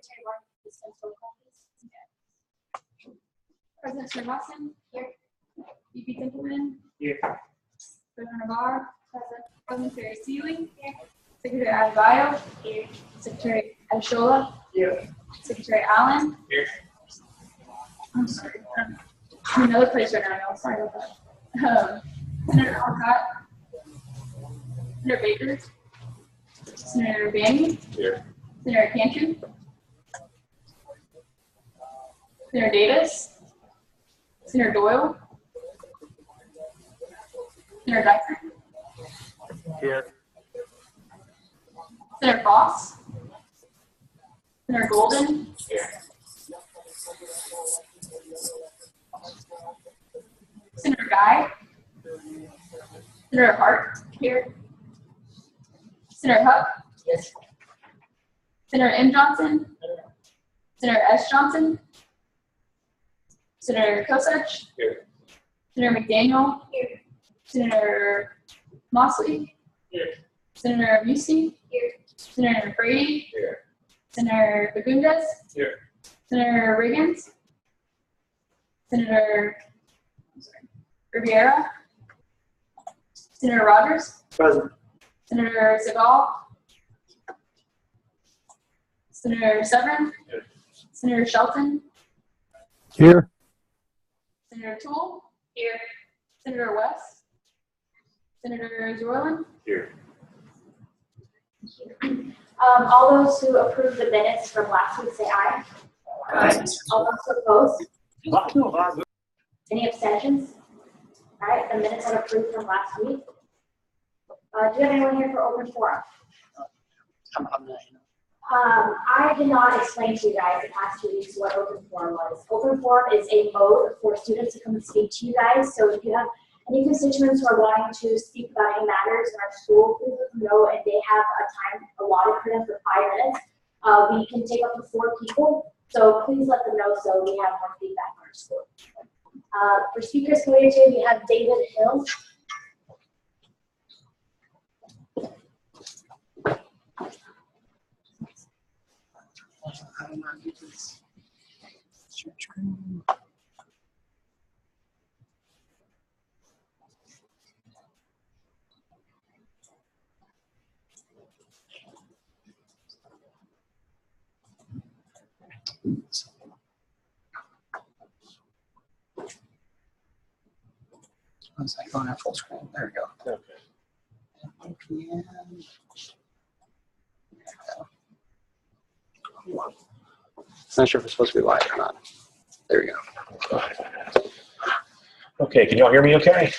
Secretary Warren, dispense roll call, please. President Srinivasan. Here. VP Templeman. Here. President Navarre. Present. Secretary Sealy. Here. Secretary Adebayo. Here. Secretary Adeshola. Here. Secretary Allen. Here. I'm sorry. I'm in another place right now. I'm sorry about that. Senator Alcott. Senator Baker. Senator Banning. Here. Senator Cantu. Senator Davis. Senator Doyle. Senator Dyker. Here. Senator Foss. Senator Golden. Here. Senator Guy. Senator Hart. Here. Senator Huck. Yes. Senator M. Johnson. Senator S. Johnson. Senator Kosich. Here. Senator McDaniel. Here. Senator Mosley. Here. Senator Busey. Here. Senator Brady. Here. Senator Fagundes. Here. Senator Riggins. Senator Riviera. Senator Rogers. Present. Senator Segal. Senator Severin. Here. Senator Shelton. Here. Senator Toole. Here. Senator West. Senator Zorlin. Here. All those who approve the minutes from last week say aye. Aye. All those who oppose? Any abstentions? All right, the minutes are approved from last week. Do you have anyone here for open forum? I did not explain to you guys the past 2 weeks what open forum was. Open forum is a mode for students to come and speak to you guys. So if you have any constituents who are wanting to speak about any matters in our school, please let them know, and they have a time allotted for them for 5 minutes. We can take up to 4 people, so please let them know so we have more feedback on our school. For speakers coming today, we have David Hill. One second, on our full screen. There we go. Okay. Not sure if it's supposed to be live or not. There we go. Okay, can y'all hear me okay?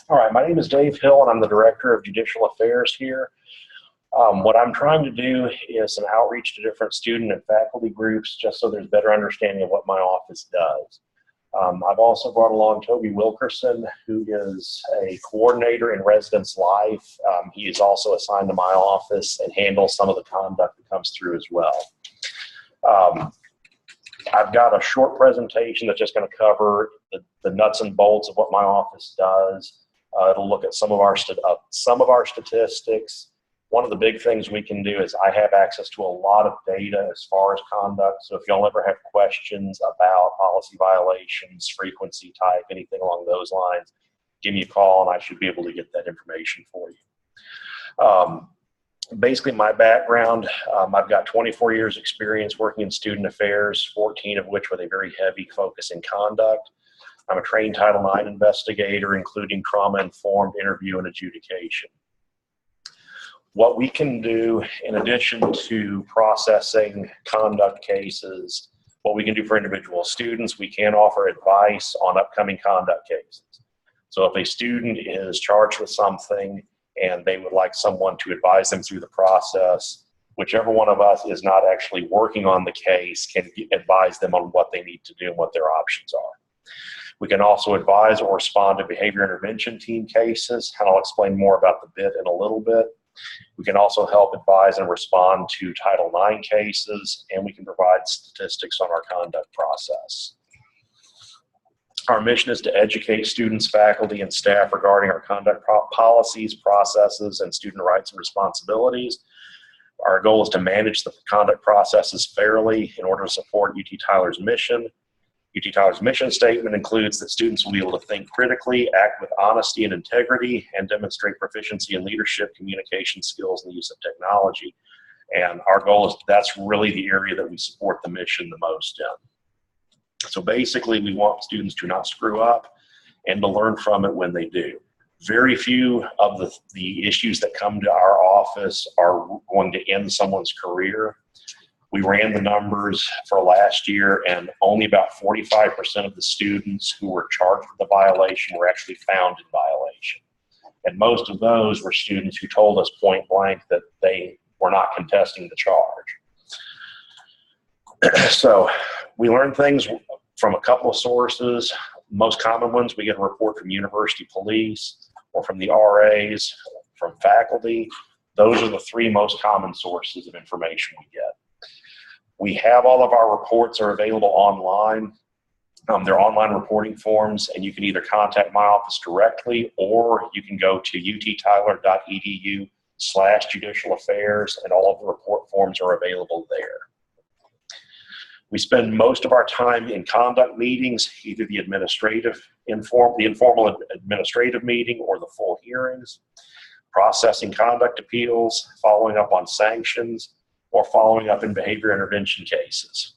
All right, my name is Dave Hill, and I'm the Director of Judicial Affairs here. What I'm trying to do is an outreach to different student and faculty groups just so there's better understanding of what my office does. I've also brought along Toby Wilkerson, who is a coordinator in residence life. He is also assigned to my office and handles some of the conduct that comes through as well. I've got a short presentation that's just going to cover the nuts and bolts of what my office does. It'll look at some of our statistics. One of the big things we can do is I have access to a lot of data as far as conduct. So if y'all ever have questions about policy violations, frequency type, anything along those lines, give me a call and I should be able to get that information for you. Basically my background, I've got 24 years experience working in student affairs, 14 of which with a very heavy focus in conduct. I'm a trained Title IX investigator, including trauma-informed interview and adjudication. What we can do in addition to processing conduct cases, what we can do for individual students, we can offer advice on upcoming conduct cases. So if a student is charged with something and they would like someone to advise them through the process, whichever one of us is not actually working on the case can advise them on what they need to do and what their options are. We can also advise or respond to behavior intervention team cases, and I'll explain more about the BIT in a little bit. We can also help advise and respond to Title IX cases, and we can provide statistics on our conduct process. Our mission is to educate students, faculty, and staff regarding our conduct policies, processes, and student rights and responsibilities. Our goal is to manage the conduct processes fairly in order to support UT Tyler's mission. UT Tyler's mission statement includes that students will be able to think critically, act with honesty and integrity, and demonstrate proficiency in leadership, communication skills, and the use of technology. And our goal is that's really the area that we support the mission the most in. So basically, we want students to not screw up and to learn from it when they do. Very few of the issues that come to our office are going to end someone's career. We ran the numbers for last year, and only about 45% of the students who were charged with the violation were actually found in violation. And most of those were students who told us point blank that they were not contesting the charge. So we learned things from a couple of sources. Most common ones, we get a report from university police or from the RAs, from faculty. Those are the three most common sources of information we get. We have all of our reports are available online. They're online reporting forms, and you can either contact my office directly, or you can go to uttyler.edu/judicial affairs, and all of the report forms are available there. We spend most of our time in conduct meetings, either the informal administrative meeting or the full hearings, processing conduct appeals, following up on sanctions, or following up in behavior intervention cases.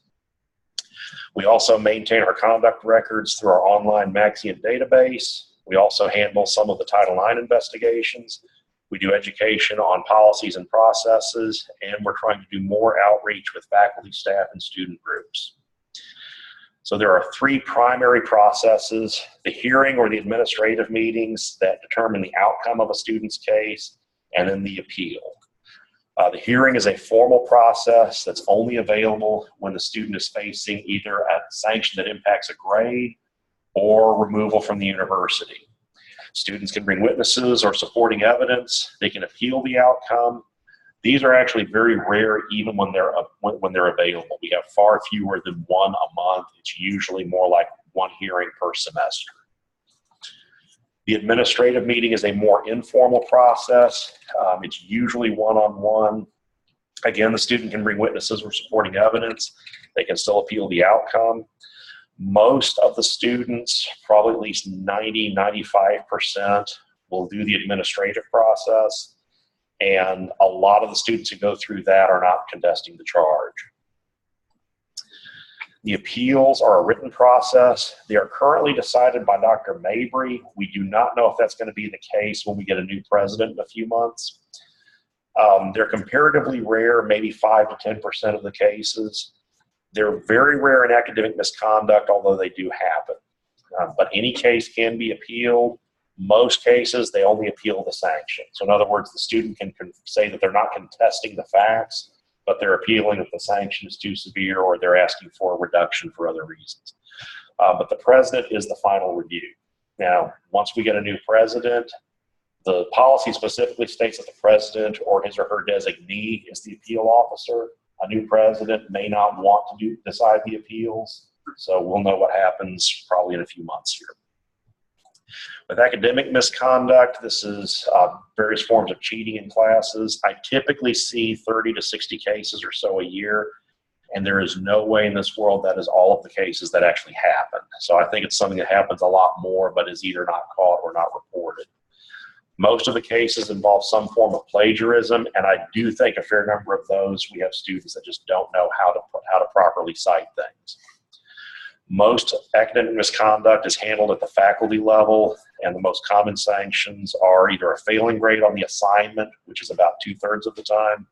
We also maintain our conduct records through our online Maxian database. We also handle some of the Title IX investigations. We do education on policies and processes, and we're trying to do more outreach with faculty, staff, and student groups. So there are three primary processes: the hearing or the administrative meetings that determine the outcome of a student's case, and then the appeal. The hearing is a formal process that's only available when the student is facing either a sanction that impacts a grade or removal from the university. Students can bring witnesses or supporting evidence. They can appeal the outcome. These are actually very rare even when they're available. We have far fewer than one a month. It's usually more like one hearing per semester. The administrative meeting is a more informal process. It's usually one-on-one. Again, the student can bring witnesses or supporting evidence. They can still appeal the outcome. Most of the students, probably at least 90–95%, will do the administrative process. And a lot of the students who go through that are not contesting the charge. The appeals are a written process. They are currently decided by Dr. Mabry. We do not know if that's going to be the case when we get a new president in a few months. They're comparatively rare, maybe 5 to 10% of the cases. They're very rare in academic misconduct, although they do happen. But any case can be appealed. Most cases, they only appeal the sanction. So in other words, the student can say that they're not contesting the facts, but they're appealing if the sanction is too severe or they're asking for a reduction for other reasons. But the president is the final review. Now, once we get a new president, the policy specifically states that the president or his or her designee is the appeal officer. A new president may not want to decide the appeals, so we'll know what happens probably in a few months here. With academic misconduct, this is various forms of cheating in classes. I typically see 30 to 60 cases or so a year, and there is no way in this world that is all of the cases that actually happen. So I think it's something that happens a lot more, but is either not caught or not reported. Most of the cases involve some form of plagiarism, and I do think a fair number of those, we have students that just don't know how to properly cite things. Most academic misconduct is handled at the faculty level, and the most common sanctions are either a failing grade on the assignment, which is about 2/3 of the time,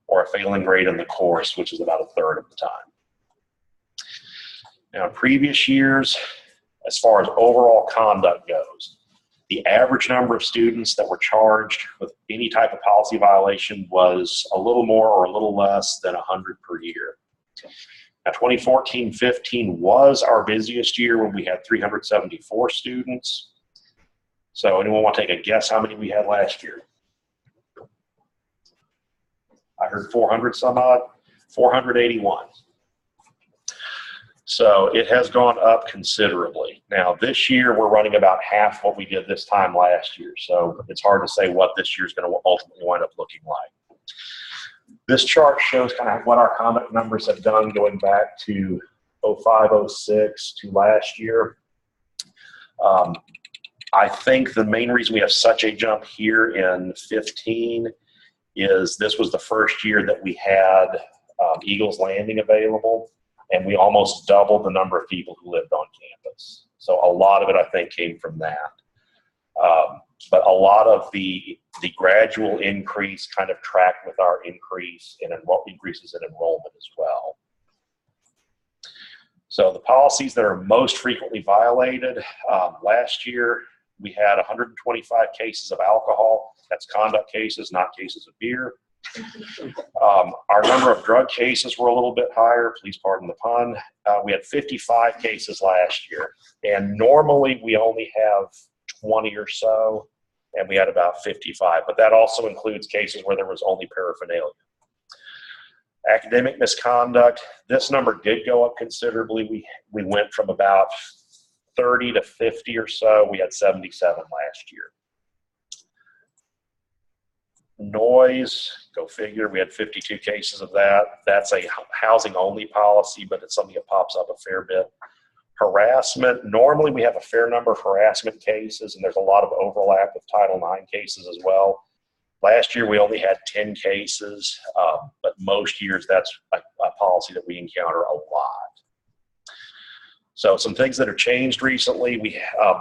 or a failing grade in the course, which is about 1/3 of the time. Now, in previous years, as far as overall conduct goes, the average number of students that were charged with any type of policy violation was a little more or a little less than 100 per year. Now, 2014-15 was our busiest year when we had 374 students. So anyone want to take a guess how many we had last year? I heard 400 some odd, 481. So it has gone up considerably. Now this year we're running about half what we did this time last year. So it's hard to say what this year is going to ultimately wind up looking like. This chart shows kind of what our conduct numbers have done going back to 05, 06 to last year. I think the main reason we have such a jump here in 15 is this was the first year that we had Eagles Landing available, and we almost doubled the number of people who lived on campus. So a lot of it, I think, came from that. But a lot of the gradual increase kind of tracked with our increases in enrollment as well. So the policies that are most frequently violated, last year we had 125 cases of alcohol. That's conduct cases, not cases of beer. Our number of drug cases were a little bit higher, please pardon the pun. We had 55 cases last year, and normally we only have 20 or so, and we had about 55, but that also includes cases where there was only paraphernalia. Academic misconduct, this number did go up considerably. We went from about 30 to 50 or so. We had 77 last year. Noise, go figure, we had 52 cases of that. That's a housing only policy, but it's something that pops up a fair bit. Harassment, normally we have a fair number of harassment cases, and there's a lot of overlap with Title IX cases as well. Last year we only had 10 cases, but most years that's a policy that we encounter a lot. So some things that have changed recently,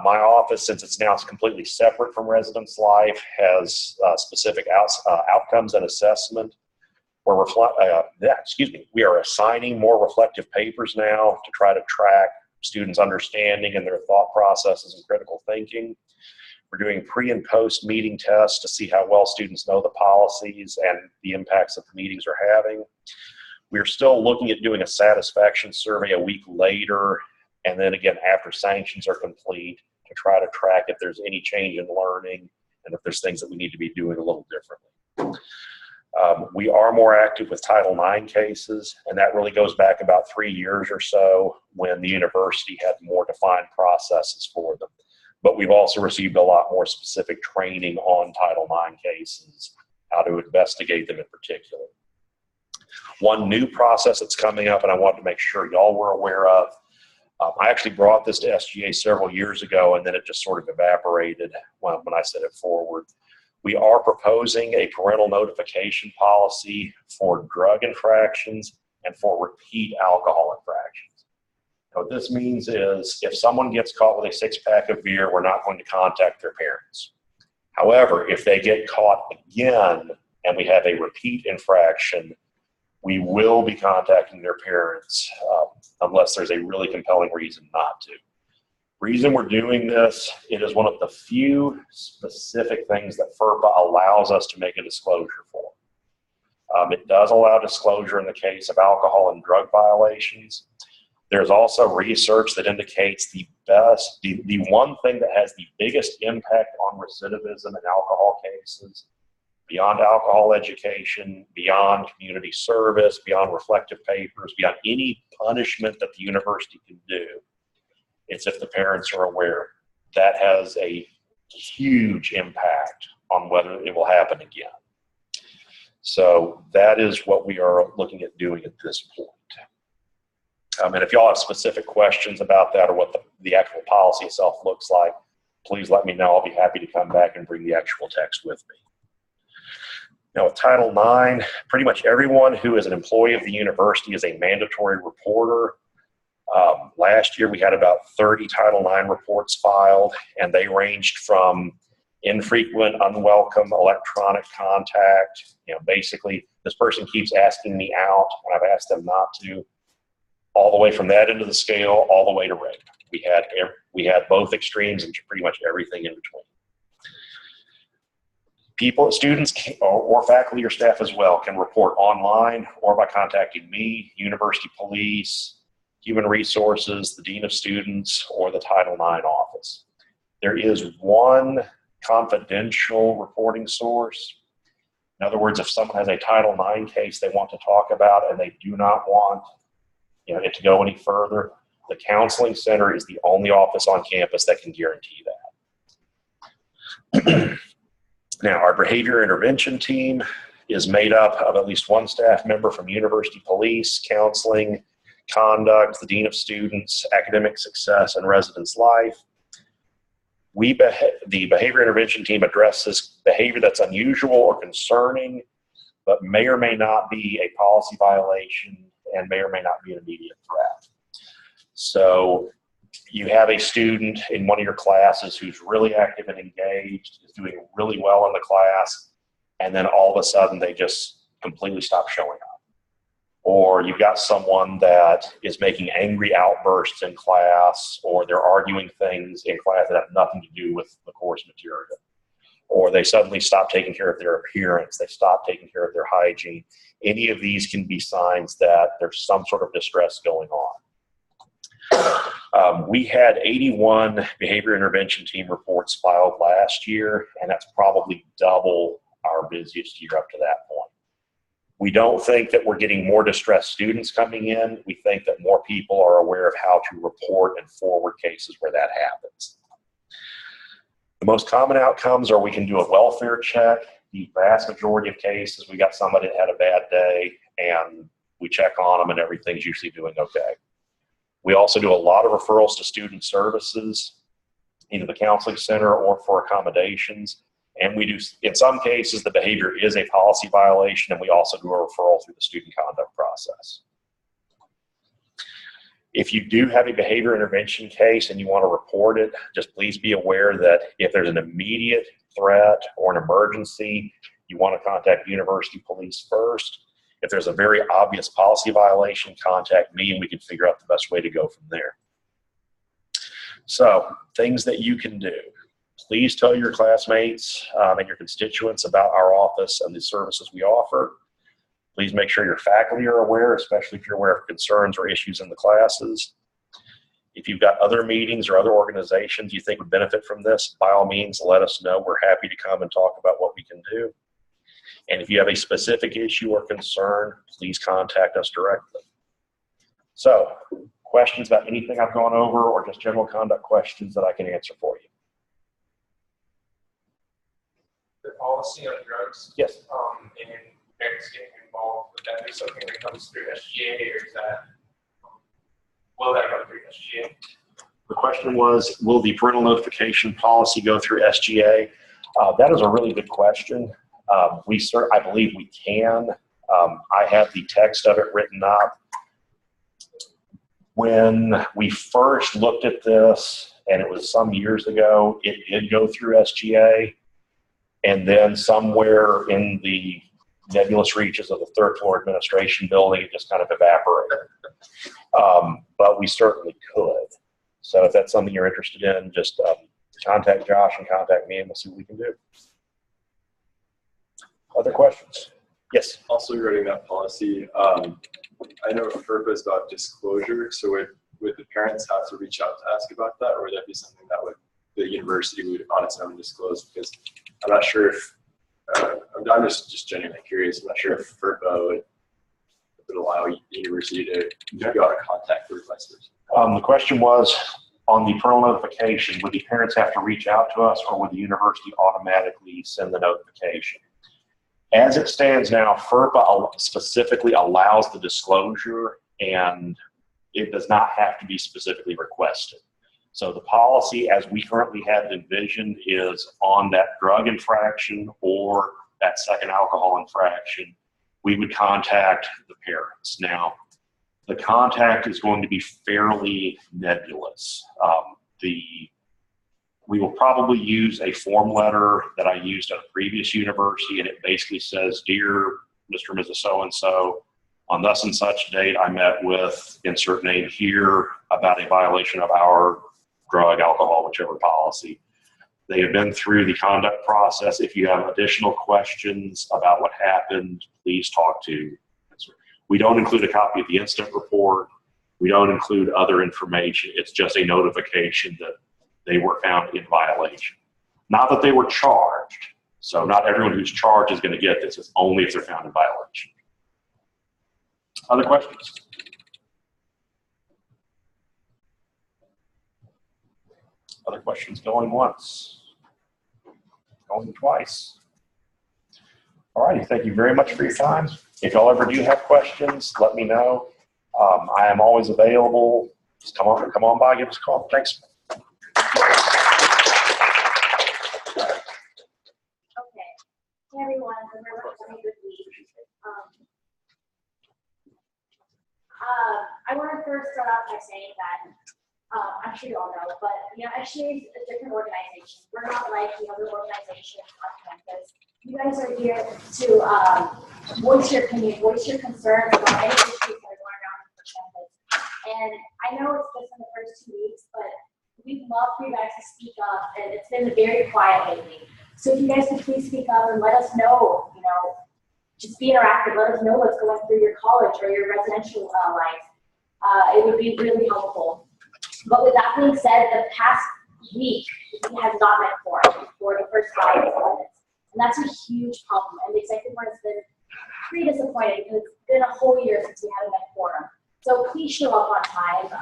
my office, since it's now completely separate from residence life, has specific outcomes and assessment. We are assigning more reflective papers now to try to track students' understanding and their thought processes and critical thinking. We're doing pre and post meeting tests to see how well students know the policies and the impacts that the meetings are having. We're still looking at doing a satisfaction survey a week later, and then again after sanctions are complete, to try to track if there's any change in learning and if there's things that we need to be doing a little differently. We are more active with Title IX cases, and that really goes back about 3 years or so when the university had more defined processes for them. But we've also received a lot more specific training on Title IX cases, how to investigate them in particular. One new process that's coming up, and I wanted to make sure y'all were aware of, I actually brought this to SGA several years ago, and then it just sort of evaporated when I set it forward. We are proposing a parental notification policy for drug infractions and for repeat alcohol infractions. What this means is if someone gets caught with a 6-pack of beer, we're not going to contact their parents. However, if they get caught again and we have a repeat infraction, we will be contacting their parents unless there's a really compelling reason not to. Reason we're doing this, it is one of the few specific things that FERPA allows us to make a disclosure for. It does allow disclosure in the case of alcohol and drug violations. There's also research that indicates the one thing that has the biggest impact on recidivism in alcohol cases, beyond alcohol education, beyond community service, beyond reflective papers, beyond any punishment that the university can do, it's if the parents are aware. That has a huge impact on whether it will happen again. So that is what we are looking at doing at this point. And if y'all have specific questions about that or what the actual policy itself looks like, please let me know. I'll be happy to come back and bring the actual text with me. Now with Title IX, pretty much everyone who is an employee of the university is a mandatory reporter. Last year we had about 30 Title IX reports filed, and they ranged from infrequent, unwelcome electronic contact. Basically this person keeps asking me out and I've asked them not to, all the way from that end of the scale, all the way to rape. We had both extremes and pretty much everything in between. Students or faculty or staff as well can report online or by contacting me, university police, human resources, the dean of students, or the Title IX office. There is one confidential reporting source. In other words, if someone has a Title IX case they want to talk about and they do not want it to go any further, the counseling center is the only office on campus that can guarantee that. Now, our behavior intervention team is made up of at least one staff member from university police, counseling, conduct, the dean of students, academic success, and residence life. The behavior intervention team addresses behavior that's unusual or concerning, but may or may not be a policy violation and may or may not be an immediate threat. So you have a student in one of your classes who's really active and engaged, is doing really well in the class, and then all of a sudden they just completely stop showing up. Or you've got someone that is making angry outbursts in class, or they're arguing things in class that have nothing to do with the course material. Or they suddenly stop taking care of their appearance, they stop taking care of their hygiene. Any of these can be signs that there's some sort of distress going on. We had 81 behavior intervention team reports filed last year, and that's probably double our busiest year up to that point. We don't think that we're getting more distressed students coming in. We think that more people are aware of how to report and forward cases where that happens. The most common outcomes are we can do a welfare check. The vast majority of cases, we got somebody that had a bad day and we check on them and everything's usually doing okay. We also do a lot of referrals to student services, either the counseling center or for accommodations. And we do, in some cases, the behavior is a policy violation, and we also do a referral through the student conduct process. If you do have a behavior intervention case and you want to report it, just please be aware that if there's an immediate threat or an emergency, you want to contact university police first. If there's a very obvious policy violation, contact me and we can figure out the best way to go from there. So, things that you can do. Please tell your classmates and your constituents about our office and the services we offer. Please make sure your faculty are aware, especially if you're aware of concerns or issues in the classes. If you've got other meetings or other organizations you think would benefit from this, by all means, let us know. We're happy to come and talk about what we can do. And if you have a specific issue or concern, please contact us directly. So, questions about anything I've gone over or just general conduct questions that I can answer for you? The policy on drugs, Yes. and parents getting involved, would that be something that comes through SGA, or is that, will that go through SGA? The question was, will the parental notification policy go through SGA? That is a really good question. I believe we can. I have the text of it written up. When we first looked at this, and it was some years ago, it did go through SGA. And then somewhere in the nebulous reaches of the third floor administration building, it just kind of evaporated. But we certainly could. So if that's something you're interested in, just contact Josh and contact me and we'll see what we can do. Other questions? Yes. Also regarding that policy, I know FERPA is about disclosure, so would the parents have to reach out to ask about that, or would that be something that the university would on its own disclose? Because I'm not sure if, I'm just genuinely curious, I'm not sure if FERPA would allow the university to go out and contact the requesters. The question was, on the parental notification, would the parents have to reach out to us or would the university automatically send the notification? As it stands now, FERPA specifically allows the disclosure and it does not have to be specifically requested. So the policy as we currently have it envisioned is on that drug infraction or that second alcohol infraction, we would contact the parents. Now, the contact is going to be fairly nebulous. We will probably use a form letter that I used at a previous university, and it basically says, "Dear Mr. and Mrs. So-and-so, on thus and such date, I met with insert name here about a violation of our drug, alcohol, whichever policy. They have been through the conduct process. If you have additional questions about what happened, please talk to." We don't include a copy of the incident report. We don't include other information. It's just a notification that they were found in violation. Not that they were charged. So not everyone who's charged is going to get this. It's only if they're found in violation. Other questions? Other questions going once? Going twice? All righty, thank you very much for your time. If y'all ever do have questions, let me know. I am always available. Just come on by, give us a call. Thanks. Okay. Hey everyone, remember having a good week. I want to first start off by saying that I'm sure you all know, but SGA is a different organization. We're not like the other organizations on campus. You guys are here to voice your opinion, voice your concerns about any issues that are going on on campus. And I know it's just in the first 2 weeks, but we'd love for you guys to speak up, and it's been very quiet lately. So if you guys could please speak up and let us know, just be interactive, let us know what's going through your college or your residential life. It would be really helpful. But with that being said, the past week, we have not met quorum for the first 5 minutes. And that's a huge problem. And the executive board has been pretty disappointed because it's been a whole year since we haven't met quorum. So please show up on time.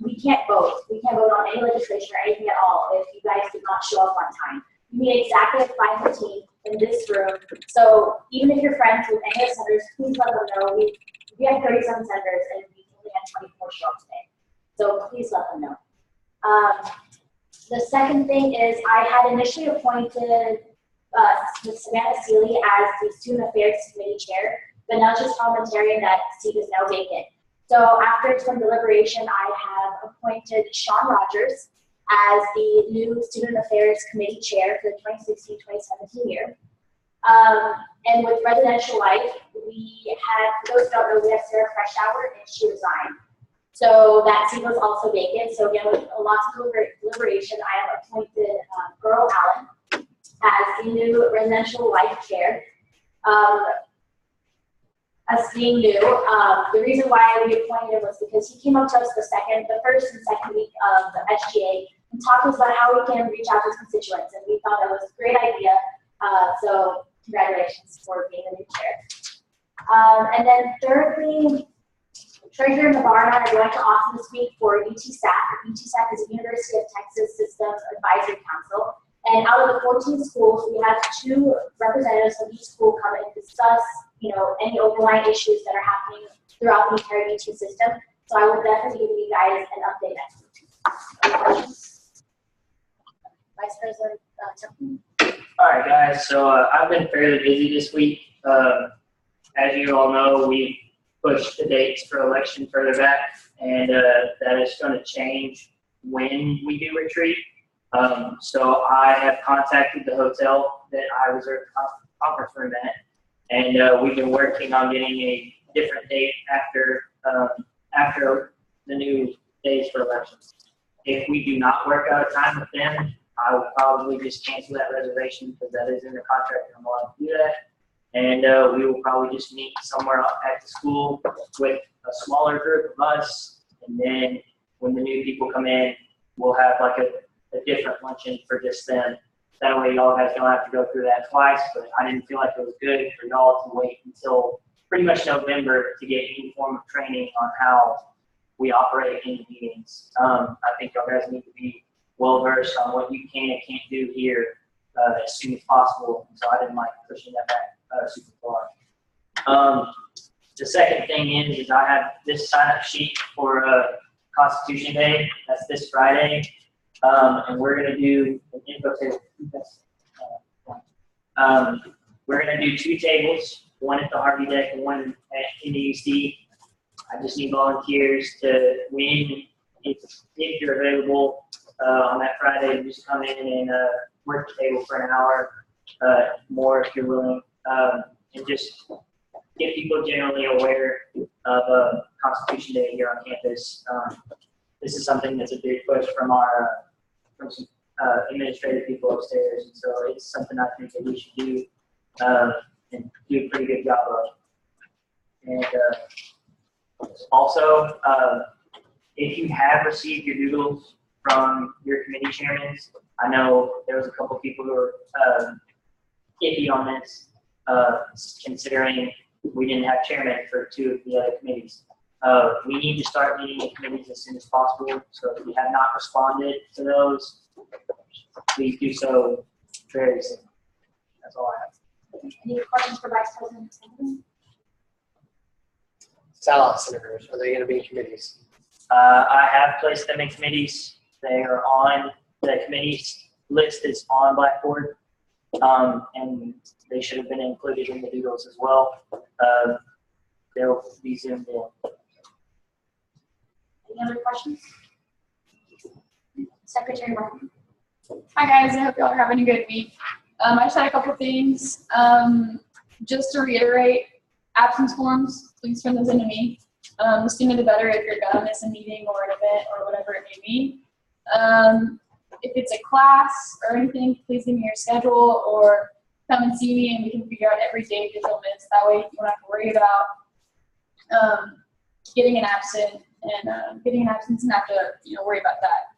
We can't vote. We can't vote on any legislation or anything at all if you guys do not show up on time. You meet exactly at 5:15 in this room. So even if you're friends with any of the senators, please let them know. We have 37 senators and we only had 24 show up today. So please let them know. The second thing is I had initially appointed Savannah Seeley as the Student Affairs Committee Chair, but now she's parliamentarian, that seat is now vacant. So after some deliberation, I have appointed Sean Rogers as the new Student Affairs Committee Chair for the 2016-2017 year. And with Residential Life, we had, for those who don't know, we have Sarah Freshour, and she resigned. So that seat was also vacant. So again, with lots of deliberation, I have appointed Earl Allen as the new Residential Life Chair. As being new, the reason why we appointed him was because he came up to us the first and second week of the SGA and talked to us about how we can reach out to his constituents, and we thought that was a great idea. So congratulations for being the new chair. And then thirdly, Treasurer Navarro and I are going to Austin this week for UTSAC. UTSAC is the University of Texas Systems Advisory Council. And out of the 14 schools, we have 2 representatives of each school come and discuss, any overlying issues that are happening throughout the entire UT system. So I will definitely give you guys an update next week. Any questions? Vice President Temple? All right, guys. So I've been fairly busy this week. As you all know, we pushed the dates for election further back, and that is going to change when we do retreat. So I have contacted the hotel that I reserved the conference room at, and we've been working on getting a different date after the new days for elections. If we do not work out a time with them, I will probably just cancel that reservation because that is in the contract and I'm allowed to do that. And we will probably just meet somewhere at the school with a smaller group of us, and then when the new people come in, we'll have like a different luncheon for just them. That way y'all guys don't have to go through that twice, but I didn't feel like it was good for y'all to wait until pretty much November to get any form of training on how we operate in the meetings. I think y'all guys need to be well versed on what you can and can't do here as soon as possible, so I didn't like pushing that back super far. The second thing is I have this sign-up sheet for Constitution Day. That's this Friday. And we're going to do an info table. We're going to do 2 tables, one at the Harvey Deck and one at NDUC. I just need volunteers to win if you're available on that Friday. Just come in and work the table for an hour, more if you're willing, and just get people generally aware of Constitution Day here on campus. This is something that's a big push from some administrative people upstairs, and so it's something I think that we should do and do a pretty good job of. And also, if you have received your doodles from your committee chairmen, I know there was a couple people who were iffy on this, considering we didn't have chairmen for 2 of the other committees. We need to start meeting the committees as soon as possible, so if you have not responded to those, please do so very soon. That's all I have. Any questions for Vice President Stanton? Sal senators, are they going to be in committees? I have placed them in committees. They are on, the committees list is on Blackboard. And they should have been included in the doodles as well. They'll be zoomed in. Any other questions? Secretary Martin. Hi guys, I hope y'all are having a good week. I just had a couple things. Just to reiterate, absence forms, please send those in to me. The sooner the better if you're gonna miss a meeting or an event or whatever it may be. If it's a class or anything, please give me your schedule or come and see me and we can figure out every date that you'll miss. That way you don't have to worry about getting an absence and have to worry about that.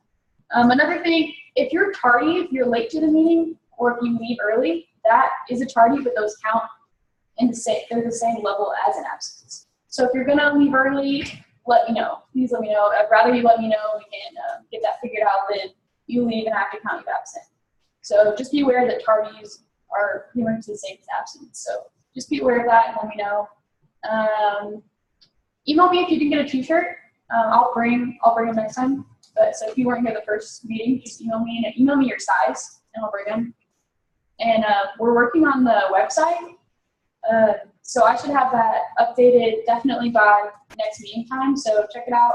Another thing, if you're tardy, if you're late to the meeting, or if you leave early, that is a tardy, but those count in they're the same level as an absence. So if you're gonna leave early, let me know. Please let me know. I'd rather you let me know. We can get that figured out than you leave and have to count you absent. So just be aware that tardies are pretty much the same as absence. So just be aware of that and let me know. Email me if you didn't get a t-shirt. I'll bring them next time. But so if you weren't here the first meeting, just email me and email me your size and I'll bring them. And we're working on the website. So I should have that updated definitely by next meeting time. So check it out.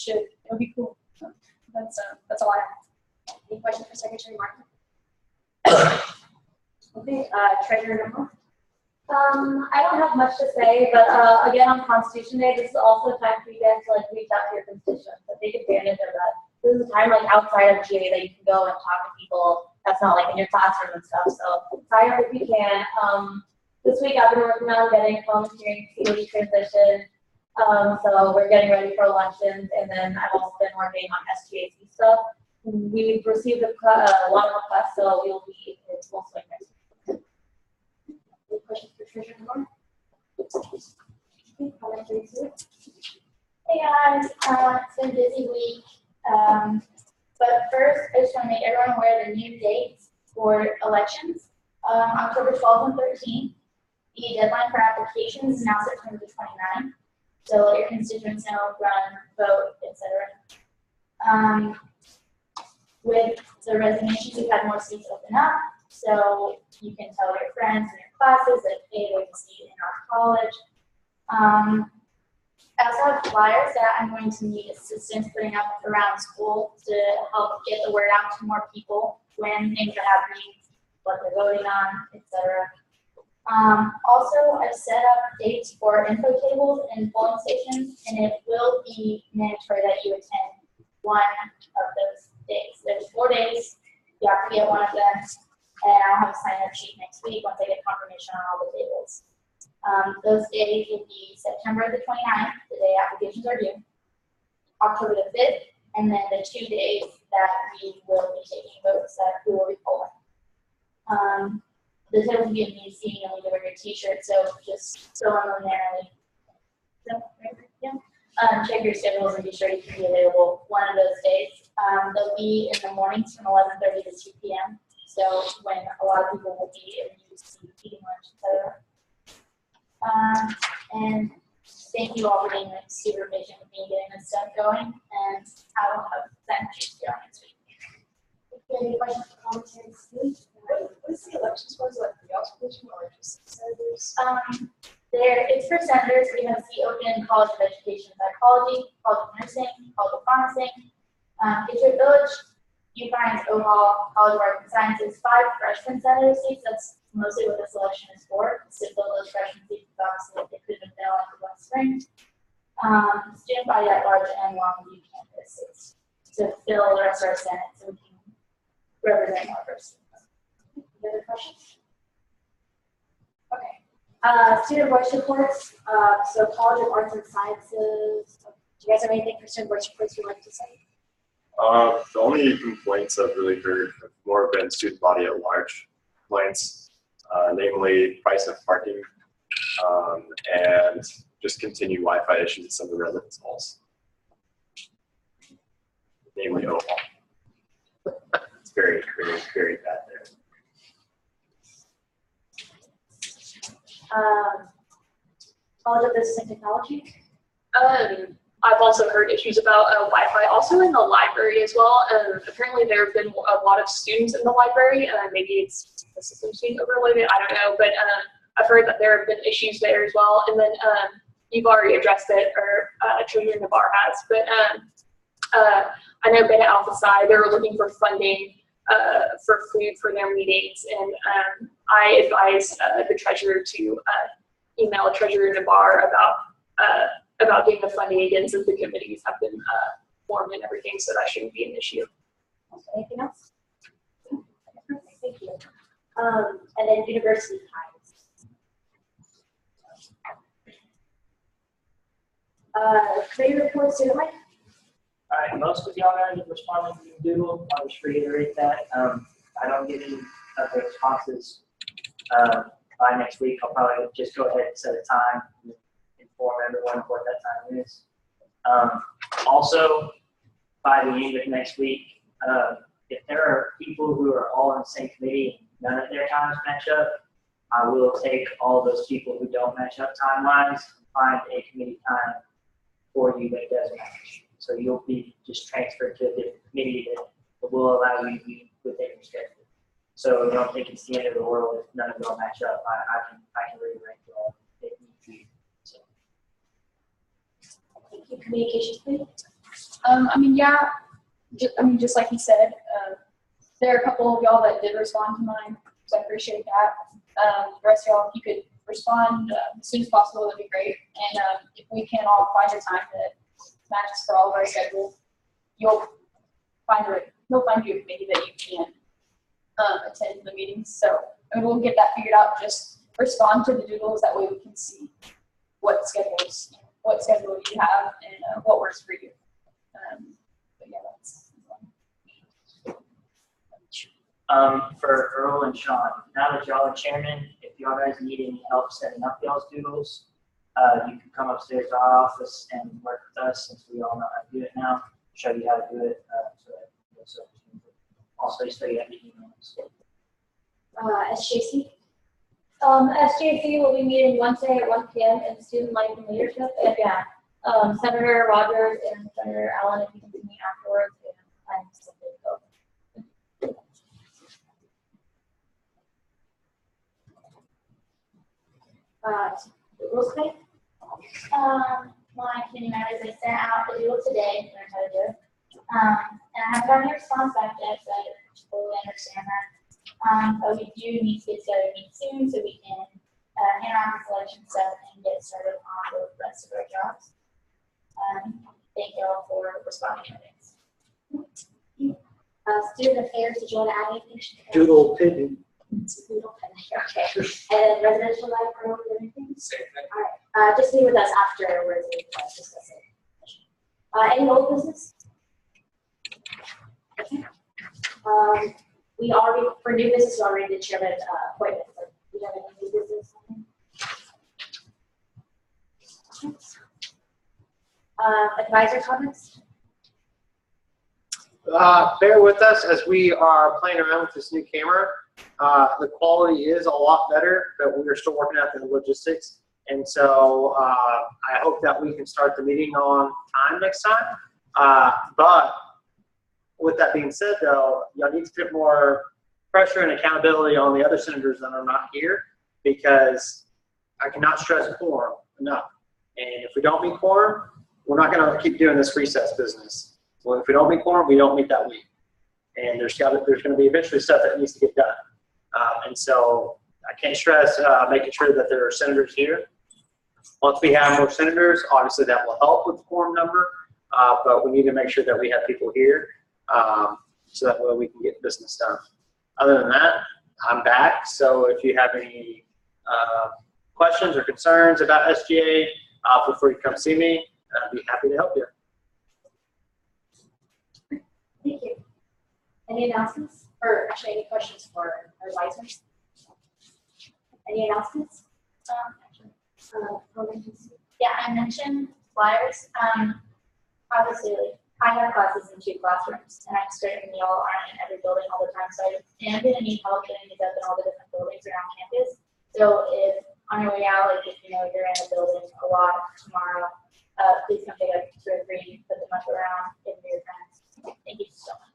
It'll be cool. So that's all I have. Any questions for Secretary Martin? Okay, Treasurer Newell. I don't have much to say, but again, on Constitution Day, this is also a time for you guys to reach out to your constituents, so take advantage of that. This is a time outside of GA that you can go and talk to people that's not in your classroom and stuff. So sign up if you can. This week I've been working on getting home hearing COE transition. So we're getting ready for elections, and then I've also been working on SGAC stuff. We've received a lot of requests, so we'll be in full swing next week. Any questions for Treasurer Moore? Hey guys, it's been a busy week. But first, I just want to make everyone aware of the new dates for elections. October 12th and 13th. The deadline for applications is now September 29th. So let your constituents know, run, vote, etc. With the resignations, we've had more seats open up. So you can tell your friends and your classes that, hey, there's a seat in our college. I also have flyers that I'm going to need assistance putting up around school to help get the word out to more people when things are happening, what they're voting on, etc. Also, I've set up dates for info tables and polling stations, and it will be mandatory that you attend one of those days. There's 4 days. You have to be at one of them, and I'll have a sign-up sheet next week once I get confirmation on all the tables. Those days will be September the 29th, the day applications are due, October the 5th, and then the 2 days that we will be taking votes that we will be polling. The table will be in the seating and we wear your t-shirt, so just throw them in there and check your schedules and be sure you can be available one of those days. They'll be in the mornings from 11:30 to 2 p.m. So when a lot of people will be used to eating lunch, etc. And thank you all for being super patient with me getting this stuff going, and I will have that going next week. Any questions or comments? What's the elections for? Is it the observation or just senators? It's for senators. We have a seat open in College of Education and Psychology, College of Nursing, College of Pharmacy, Patriot Village, UPines, OHAL, College of Arts and Sciences, 5 freshman senator seats. That's mostly what this election is for, to fill those freshman seats, obviously they couldn't have been elected last spring. Student body at large and Longview campus seats to fill the rest of our Senate so we can represent more of our students. Any other questions? Okay. Student voice reports. So College of Arts and Sciences. Do you guys have anything for student voice reports you'd like to say? The only complaints I've really heard have more been student body at large complaints, namely price of parking, and just continued Wi-Fi issues at some of the residence halls, namely OHAL. It's very, very, very bad there. College of Business and Technology. I've also heard issues about Wi-Fi, also in the library as well. Apparently, there have been a lot of students in the library. Maybe it's the system's being overloaded. I don't know, but I've heard that there have been issues there as well. And then you've already addressed it, or Treasurer Navarre has. But I know Beta Alpha Psi, they were looking for funding for food for their meetings, and I advised the treasurer to email Treasurer Navarre about getting the funding again, since the committees have been formed and everything, so that shouldn't be an issue. Anything else? Perfect, thank you. And then university times. Committee reports, student life. All right, most of y'all guys have responded to the Doodle. I'll just reiterate that. I don't get any of the responses by next week. I'll probably just go ahead and set a time and inform everyone what that time is. Also, by the end of next week, if there are people who are all in the same committee and none of their times match up, I will take all those people who don't match up time-wise and find a committee time for you that does match. So you'll be just transferred to a different committee that will allow you to be within your schedule. So I don't think it's the end of the world if none of them match up. I can redirect you all if need be. So. Thank you. Communications committee. Just like he said, there are a couple of y'all that did respond to mine, so I appreciate that. The rest of y'all, if you could respond as soon as possible, that'd be great. And if we can all find a time that matches for all of our schedule, you'll find you a committee that you can attend the meetings. So we'll get that figured out. Just respond to the doodles, that way we can see what schedule you have and what works for you. But yeah, that's for Earl and Sean, now that y'all are chairman, if y'all guys need any help setting up y'all's doodles, you can come upstairs to our office and work with us, since we all know how to do it now. Show you how to do it. Also, so you have the emails. SJC. SJC will be meeting Wednesday at 1 p.m. in student life and leadership. And yeah, Senator Rogers and Senator Allen, if you can meet me afterwards, and I'm simply go. Rules committee. My community members, I sent out the doodle today, learn how to do it. And I haven't gotten a response back yet, so I totally understand that. But we do need to get together soon so we can hand out the selection stuff and get started on the rest of our jobs. Thank you all for responding to this. Student affairs, did you want to add anything? Doodle pin. Doodle pen, okay. And residential life or anything? Same thing. All right. Just meet with us afterwards and discuss it. Any old business? Okay. We already, for new business, we already did chairman appointments. Do you have any new business? Okay. Advisor comments? Bear with us as we are playing around with this new camera. The quality is a lot better, but we are still working out the logistics. And so I hope that we can start the meeting on time next time. But with that being said, though, y'all need to put more pressure and accountability on the other senators that are not here, because I cannot stress quorum enough. And if we don't meet quorum, we're not going to keep doing this recess business. Well, if we don't meet quorum, we don't meet that week. And there's going to be eventually stuff that needs to get done. And so I can't stress making sure that there are senators here. Once we have more senators, obviously that will help with the quorum number, but we need to make sure that we have people here so that way we can get business done. Other than that, I'm back. So if you have any questions or concerns about SGA, feel free to come see me. I'd be happy to help you. Thank you. Any announcements? Or actually, any questions for our advisors? Any announcements? Yeah, I mentioned flyers. Obviously, I have classes in 2 classrooms, and I'm certain y'all aren't in every building all the time, so I am going to need help getting these up in all the different buildings around campus. So if on your way out, like if you know you're in the building a lot tomorrow, please come pick up 2 or 3, put them up around, give them to your friends. Thank you so much.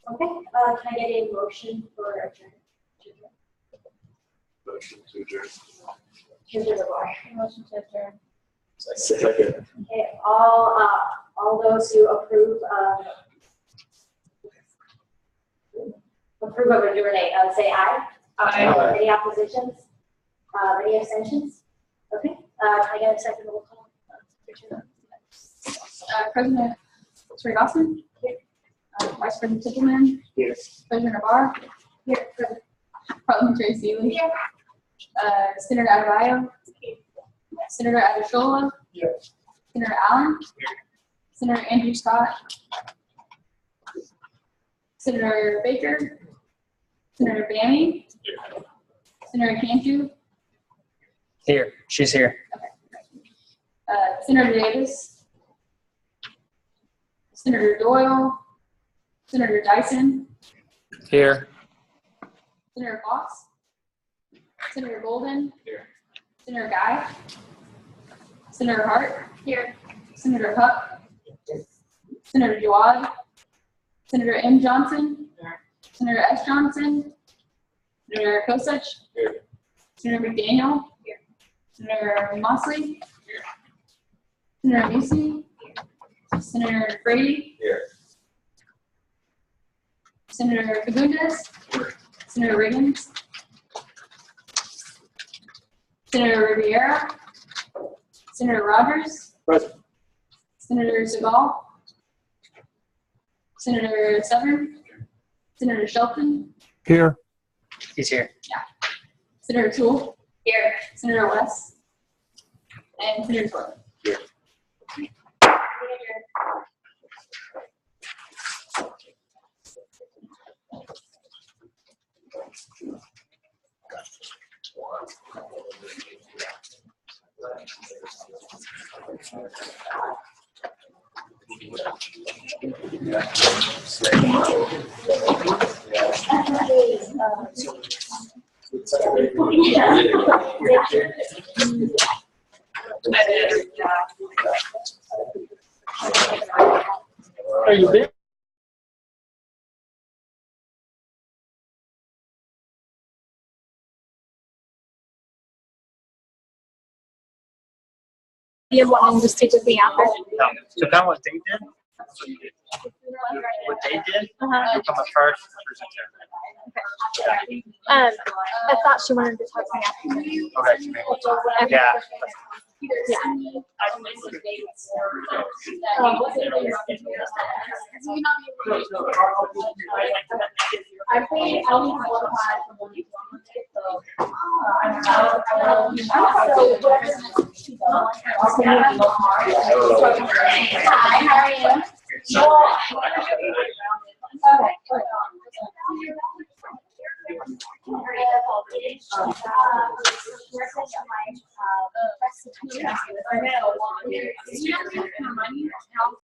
Okay, can I get a motion for adjournment? Motion to adjourn. Motion to adjourn. Second. Okay, all those who approve of adjournment, say aye. Aye. Any oppositions? Any abstentions? Okay, can I get a second roll call? President Sri Dawson. Vice President Tippleman. Here. President Navarre. Here. Parliamentary Seeley. Senator Adebayo. Senator Adeshola. Here. Senator Allen. Senator Andrew Scott. Senator Baker. Senator Bammy. Senator Cantu. Here. She's here. Senator Davis. Senator Doyle. Senator Dyson. Here. Senator Fox. Senator Golden. Here. Senator Guy. Senator Hart. Here. Senator Huck. Senator Jawad. Senator M. Johnson. Senator S. Johnson. Senator Kosich. Here. Senator McDaniel. Senator Mosley. Senator Musi. Senator Brady. Here. Senator Fagundes. Senator Riggins. Senator Riviera. Senator Rogers. Present. Senator Segal. Senator Severn. Senator Shelton. Here. He's here. Senator Toole. Here. Senator West. And Senator Torres. Here. Are you there? You want to just take me out there? No. So kind of what they did. What they did. Become a first presenter. I thought she wanted to talk to me after. Okay. Yeah. I think I'll need to qualify for one Hi, how are you?